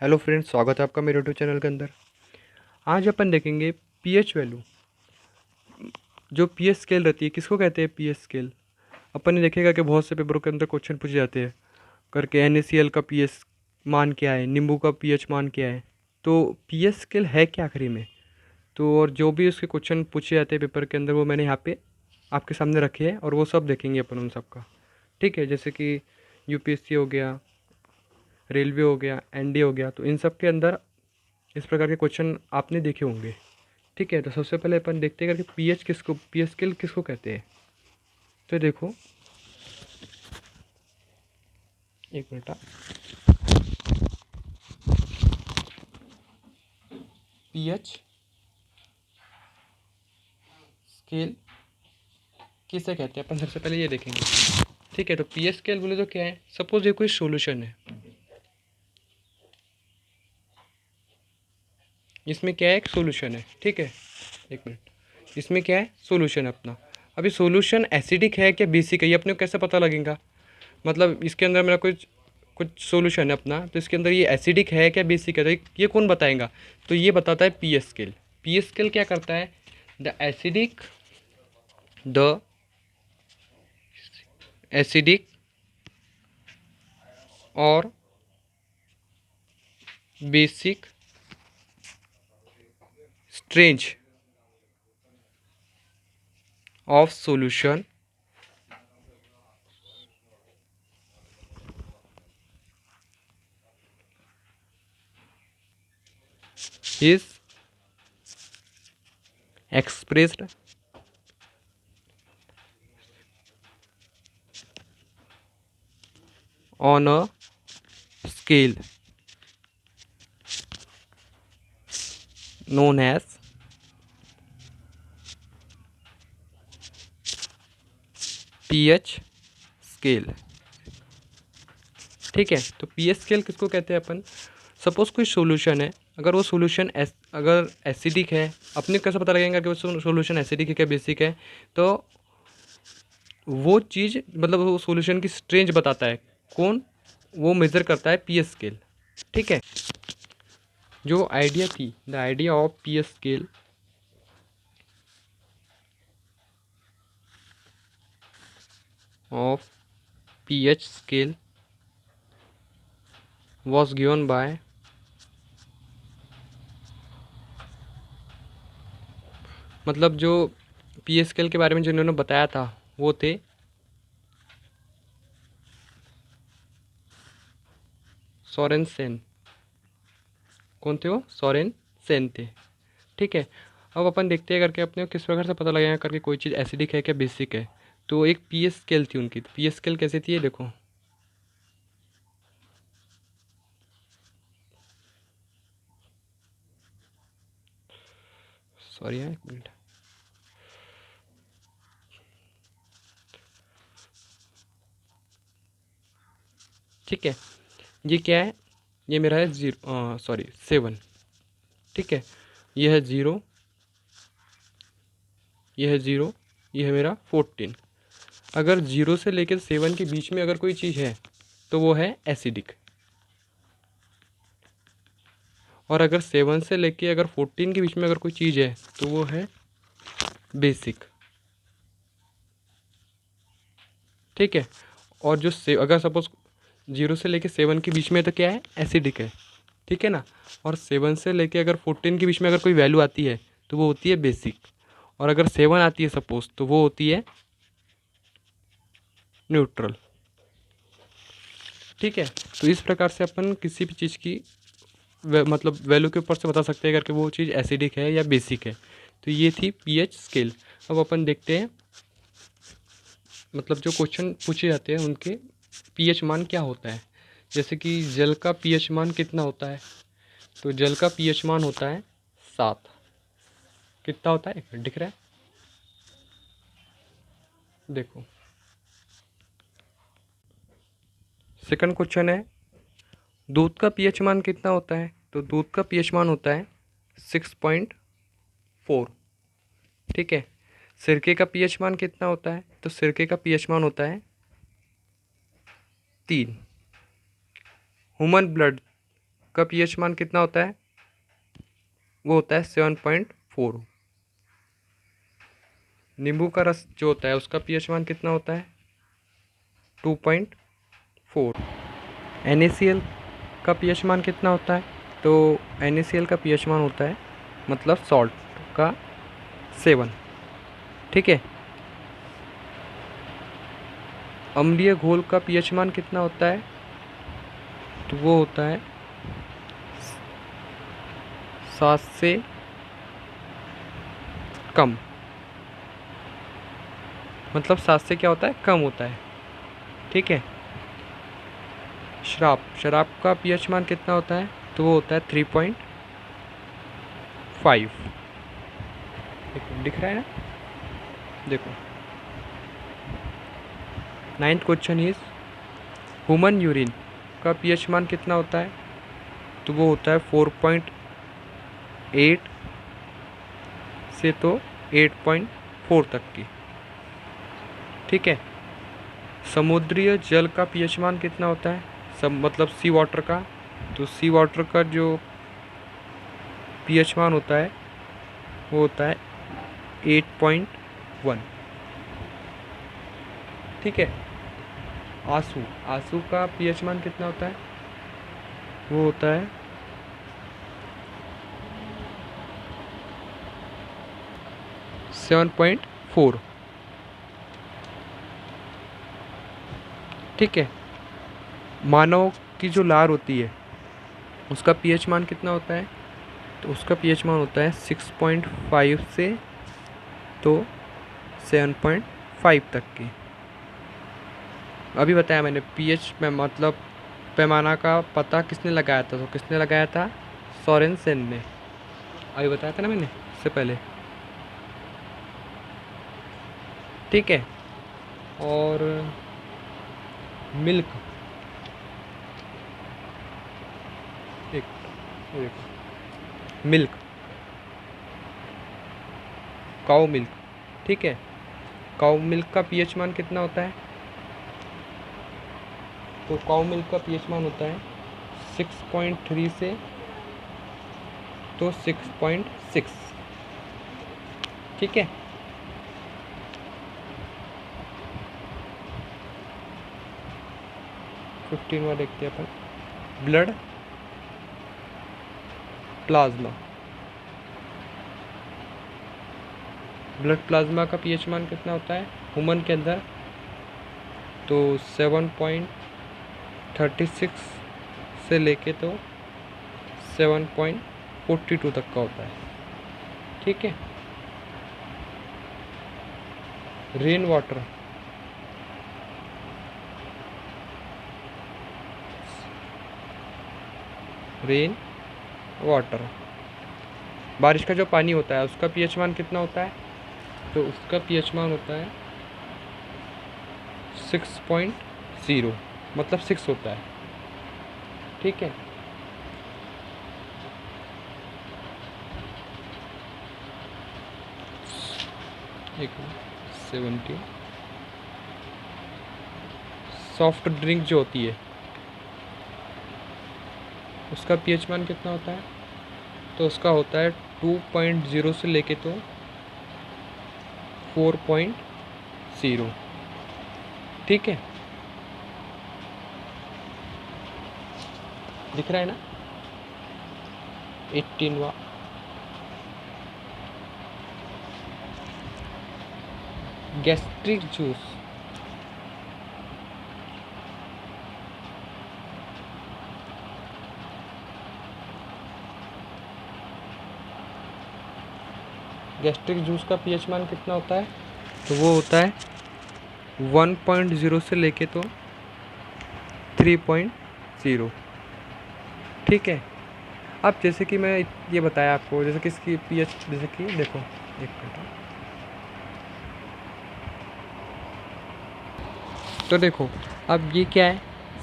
Hello friends, स्वागत है आपका मेरे यूट्यूब चैनल के अंदर। आज अपन देखेंगे पीएच वैल्यू। जो पीएच स्केल रहती है, किसको कहते हैं पीएच स्केल। अपन ने देखेगा कि बहुत से पेपरों के अंदर क्वेश्चन पूछे जाते हैं करके NaCl का पीएच मान क्या है, नींबू का पीएच मान क्या है। तो पीएच स्केल है क्या आखिरी में। तो और जो भी उसके क्वेश्चन पूछे जाते हैं पेपर के अंदर, वो मैंने यहाँ पे आपके सामने रखे हैं और वो सब देखेंगे अपन उन सब का। ठीक है, जैसे कि यूपीएससी हो गया, रेलवे हो गया, एनडीए हो गया, तो इन सब के अंदर इस प्रकार के क्वेश्चन आपने देखे होंगे। ठीक है, तो सबसे पहले अपन देखते हैं कि पीएच स्केल किसको कहते हैं। तो देखो, एक मिनट। पीएच स्केल किसे कहते हैं अपन सबसे पहले ये देखेंगे। ठीक है, तो पीएच स्केल बोले तो क्या है। सपोज ये कोई सॉल्यूशन है, इसमें क्या है, एक सॉल्यूशन है। ठीक है, एक मिनट, इसमें क्या है, सॉल्यूशन है अपना। अभी सॉल्यूशन एसिडिक है क्या बेसिक है, ये अपने को कैसे पता लगेगा। मतलब इसके अंदर मेरा कुछ कुछ सॉल्यूशन है अपना, तो इसके अंदर ये एसिडिक है क्या बेसिक है, तो ये कौन बताएगा। तो ये बताता है पीएच स्केल। पीएच स्केल क्या करता है, द द एसिडिक और basic strange of solution is expressed on a scale known as pH scale. ठीक है, तो पीएच स्केल किसको कहते हैं अपन। सपोज कोई सॉल्यूशन है, अगर वो सॉल्यूशन अगर एसिडिक है, अपने कैसे पता लगेगा कि वो सॉल्यूशन एसिडिक है क्या बेसिक है। तो वो चीज़ मतलब वो सॉल्यूशन की स्ट्रेंज बताता है कौन, वो मेज़र करता है पीएच स्केल। ठीक है, जो आइडिया थी, the idea of pH scale of pH scale was given by मतलब जो पीएच स्केल के बारे में जिन्होंने बताया था वो थे सोरेनसेन। कौन थे वो, सोरेनसेन थे। ठीक है, अब अपन देखते हैं करके अपने को किस प्रकार से पता लगेगा करके कोई चीज़ एसिडिक है क्या बेसिक है। तो एक पीएच स्केल थी उनकी, पीएच स्केल कैसे थी ये देखो। सॉरी है, एक मिनट। ठीक है, ये क्या है, ये मेरा है जीरो, सॉरी 7। ठीक है, ये है ज़ीरो, ये है ज़ीरो, ये है मेरा 14। अगर 0 से लेकर 7 के बीच में अगर कोई चीज़ है तो वो है एसिडिक। और अगर 7 से लेके अगर 14 के बीच में अगर कोई चीज़ है तो वो है बेसिक। ठीक है, और जो से अगर सपोज 0 से लेके 7 के बीच में तो क्या है, एसिडिक है। ठीक है ना, और 7 से लेके अगर 14 के बीच में अगर कोई वैल्यू आती है तो वो होती है बेसिक। और अगर 7 आती है सपोज तो वो होती है न्यूट्रल। ठीक है, तो इस प्रकार से अपन किसी भी चीज़ की मतलब वैल्यू के ऊपर से बता सकते हैं करके वो चीज़ एसिडिक है या बेसिक है। तो ये थी पीएच स्केल। अब अपन देखते हैं मतलब जो क्वेश्चन पूछे जाते हैं उनके पीएच मान क्या होता है। जैसे कि जल का पीएच मान कितना होता है, तो जल का पीएच मान होता है 7। कितना होता है, एक मिनट, दिख रहा है देखो। सेकंड क्वेश्चन है, दूध का पीएच मान कितना होता है, तो दूध का पीएच मान होता है 6.4। ठीक है, सिरके का पीएच मान कितना होता है, तो सिरके का पीएच मान होता है 3। ह्यूमन ब्लड का पीएच मान कितना होता है? वो होता है 7.4। नींबू का रस जो होता है उसका पीएच मान कितना होता है? 2.4। NaCl का पीएच मान कितना होता है? तो NaCl का पीएच मान होता है, मतलब सॉल्ट का 7। ठीक है। अम्लीय घोल का पीएच मान कितना होता है? तो वो होता है 7 से कम, मतलब 7 से क्या होता है? कम होता है। ठीक है। शराब का पीएच मान कितना होता है? तो वो होता है 3.5। दिख रहा है ना? देखो, 9th question is human urine का पीएच मान कितना होता है? तो वो होता है 4.8 से तो 8.4 तक की। ठीक है। समुद्रीय जल का पीएच मान कितना होता है? सब मतलब सी वाटर का। तो सी वाटर का जो पीएच मान होता है वो होता है 8.1। ठीक है। आंसू का पीएच मान कितना होता है? वो होता है 7.4। ठीक है। मानव की जो लार होती है उसका पीएच मान कितना होता है? तो उसका पीएच मान होता है 6.5 से तो 7.5 तक की। अभी बताया मैंने पीएच में मतलब पैमाना का पता किसने लगाया था? तो किसने लगाया था? सोरेनसेन ने। अभी बताया था ना मैंने इससे पहले। ठीक है। और मिल्क, एक मिल्क, काऊ मिल्क। ठीक है। काऊ मिल्क का पीएच मान कितना होता है? तो काऊ मिल्क का पीएच मान होता है 6.3 से तो 6.6। ठीक है। फिफ्टीनवा देखते हैं अपन, ब्लड प्लाज्मा। ब्लड प्लाज्मा का पीएच मान कितना होता है ह्यूमन के अंदर? तो 7.36 से लेके तो 7.42 तक का होता है। ठीक है। रेन वाटर, बारिश का जो पानी होता है उसका पीएच मान कितना होता है? तो उसका पीएच मान होता है 6.0, मतलब 6 होता है। ठीक है। एक 70। सॉफ्ट ड्रिंक जो होती है उसका पीएच मान कितना होता है? तो उसका होता है 2.0 से लेके तो 4.0। ठीक है। दिख रहा है ना? 18वां, गैस्ट्रिक जूस। गैस्ट्रिक जूस का पीएच मान कितना होता है? तो वो होता है 1.0 से लेके तो 3.0। ठीक है। अब जैसे कि मैं ये बताया आपको, जैसे कि इसकी पीएच, जैसे कि देखो एक मिनट। तो देखो अब ये क्या है?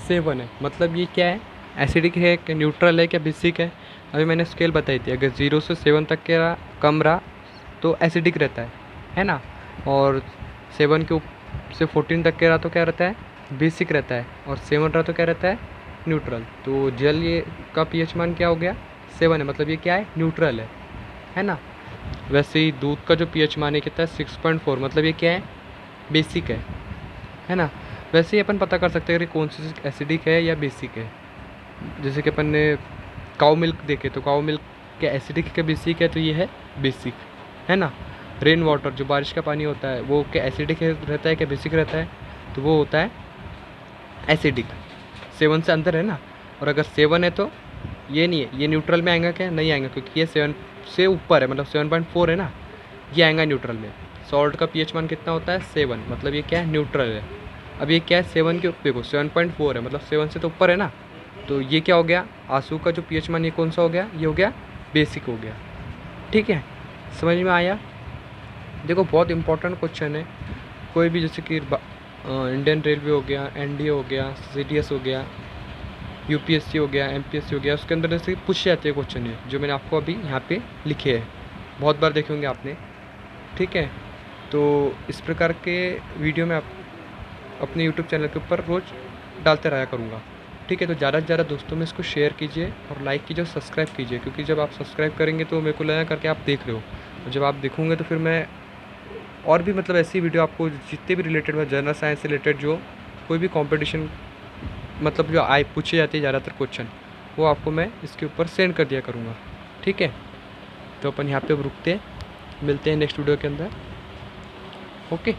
7 है, मतलब ये क्या है? एसिडिक है कि न्यूट्रल है क्या बेसिक है? अभी मैंने स्केल बताई थी, अगर 0 से 7 तक के रहा, कम रहा तो एसिडिक रहता है ना? और 7 से 14 तक के रहा तो क्या रहता है? बेसिक रहता है। और 7 रहा तो क्या रहता है? न्यूट्रल। तो जल ये का पीएच मान क्या हो गया, 7 है, मतलब ये क्या है, न्यूट्रल है ना। वैसे ही दूध का जो पीएच मान है कितना है, 6.4, मतलब ये क्या है, बेसिक है ना। वैसे ही अपन पता कर सकते हैं कि कौन सी एसिडिक है या बेसिक है। जैसे कि अपन ने काऊ मिल्क देखे, तो काऊ मिल्क क्या एसिडिक है, बेसिक है, तो ये है बेसिक, है ना। रेन वाटर जो बारिश का पानी होता है वो क्या एसिडिक रहता है क्या बेसिक रहता है, तो वो होता है एसिडिक। 7 से अंदर है ना। और अगर 7 है तो ये नहीं है, ये न्यूट्रल में आएगा क्या, नहीं आएगा, क्योंकि ये 7 से ऊपर है, मतलब 7.4 है ना, ये आएगा न्यूट्रल में। सॉल्ट का पीएच मान कितना होता है, 7, मतलब ये क्या है, न्यूट्रल है। अब ये क्या है, 7 के देखो 7.4 है, मतलब 7 से तो ऊपर है ना। तो ये क्या हो गया, आंसू का जो पीएच मान ये कौन सा हो गया, ये हो गया बेसिक हो गया। ठीक है, समझ में आया। देखो बहुत इंपॉर्टेंट क्वेश्चन है। कोई भी जैसे कि इंडियन रेलवे हो गया, एनडीए हो गया, सीडीएस हो गया, यूपीएससी हो गया, एमपीएससी हो गया, उसके अंदर जैसे पूछे जाते हैं क्वेश्चन है जो मैंने आपको अभी यहाँ पे लिखे हैं, बहुत बार देखे होंगे आपने। ठीक है, तो इस प्रकार के वीडियो मैं आप अपने यूट्यूब चैनल के ऊपर रोज़ डालते रहा करूँगा। ठीक है, तो ज़्यादा से ज़्यादा दोस्तों में इसको शेयर कीजिए और लाइक कीजिए और सब्सक्राइब कीजिए, क्योंकि जब आप सब्सक्राइब करेंगे तो मेरे को लगा करके आप देख रहे हो, और जब आप देखोगे तो फिर मैं और भी मतलब ऐसी वीडियो आपको जितने भी रिलेटेड में जनरल साइंस से रिलेटेड जो कोई भी कंपटीशन मतलब जो आए पूछे जाते हैं ज़्यादातर क्वेश्चन, वो आपको मैं इसके ऊपर सेंड कर दिया करूँगा। ठीक है, तो अपन यहाँ पे रुकते हैं, मिलते हैं नेक्स्ट वीडियो के अंदर। ओके।